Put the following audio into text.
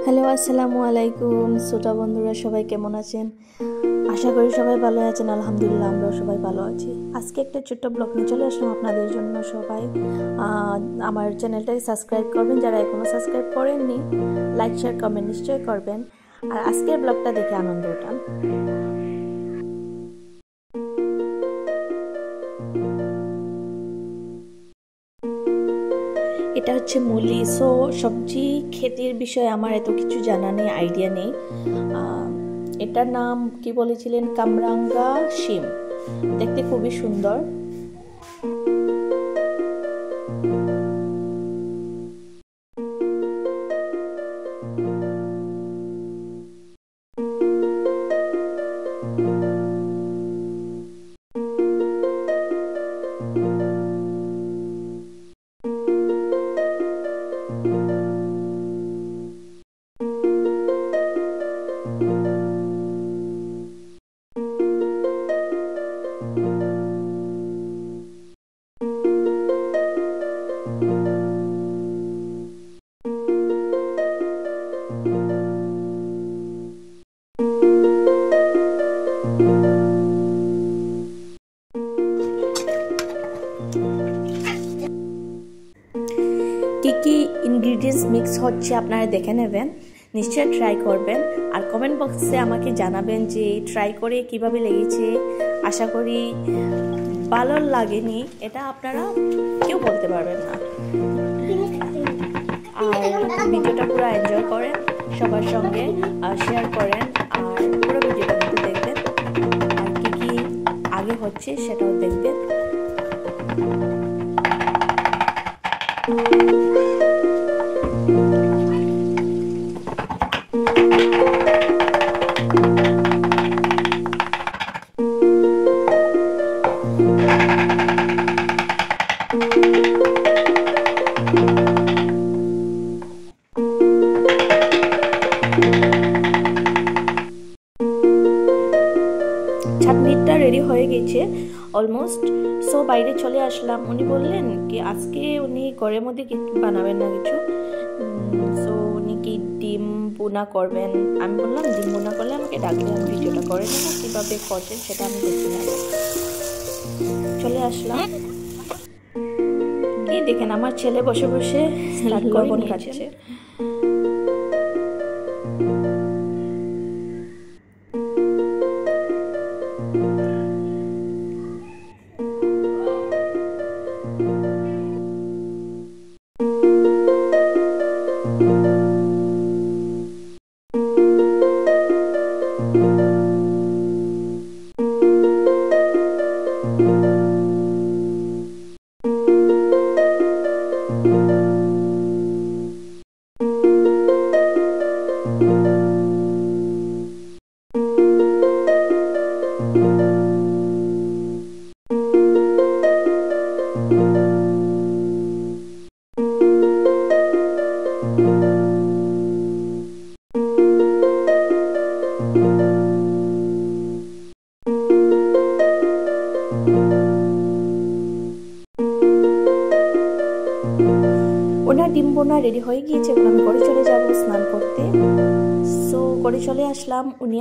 Hello, আসসালামু আলাইকুম। ছোটা বন্ধুরা সবাই কেমন আছেন? আশা করি সবাই ভালো আছেন। আলহামদুলিল্লাহ, আমরাও সবাই ভালো আছি। আজকে একটা ছোট্ট ব্লগ নিয়ে চলে আসলাম আপনাদের জন্য। সবাই আমার চ্যানেলটাকে সাবস্ক্রাইব করবেন, যারা এখনও সাবস্ক্রাইব করেননি। লাইক, শেয়ার, কমেন্ট নিশ্চয়ই করবেন। আর আজকের ব্লগটা দেখে আনন্দ উঠান। এটা হচ্ছে মুলি। সবজি ক্ষেতের বিষয়ে আমার এত কিছু জানা নেই, আইডিয়া নেই। এটার নাম কি বলেছিলেন? কামরাঙ্গা শিম। দেখতে খুবই সুন্দর। কি কি ইনগ্রিডিয়েন্টস মিক্স হচ্ছে আপনারা দেখে নেবেন, নিশ্চয়ই ট্রাই করবেন। আর কমেন্ট বক্সে আমাকে জানাবেন যে ট্রাই করে কিভাবে লেগেছে। আশা করি ভালো লাগেনি, এটা আপনারা কেউ বলতে পারবেন না। আর ভিডিওটা পুরো এনজয় করেন, সবার সঙ্গে শেয়ার করেন। আর পুরো ভিডিওটা কিন্তু দেখবেন, আর কি কি আগে হচ্ছে সেটাও দেখবেন। চাটনিটা রেডি হয়ে গেছে অলমোস্ট। বাইরে চলে আসলাম। উনি বললেন কি আজকে উনি ঘরের মধ্যে বানাবেন না কিছু। উনি কি ডিম বোনা করবেন। আমি বললাম ডিম বোনা করলে আমাকে ডাকলে আমি ভিডিওটা করে নেবো, কীভাবে করছেন সেটা আমি দেখে নেব। চলে আসলাম। এই দেখেন আমার ছেলে বসে বসে লবণ খাচ্ছে। ওনার ডিম বোনা রেডি হয়ে গিয়েছে। এখন আমি ঘরে চলে যাব স্নান করতে। করে চলে আসলাম। উনি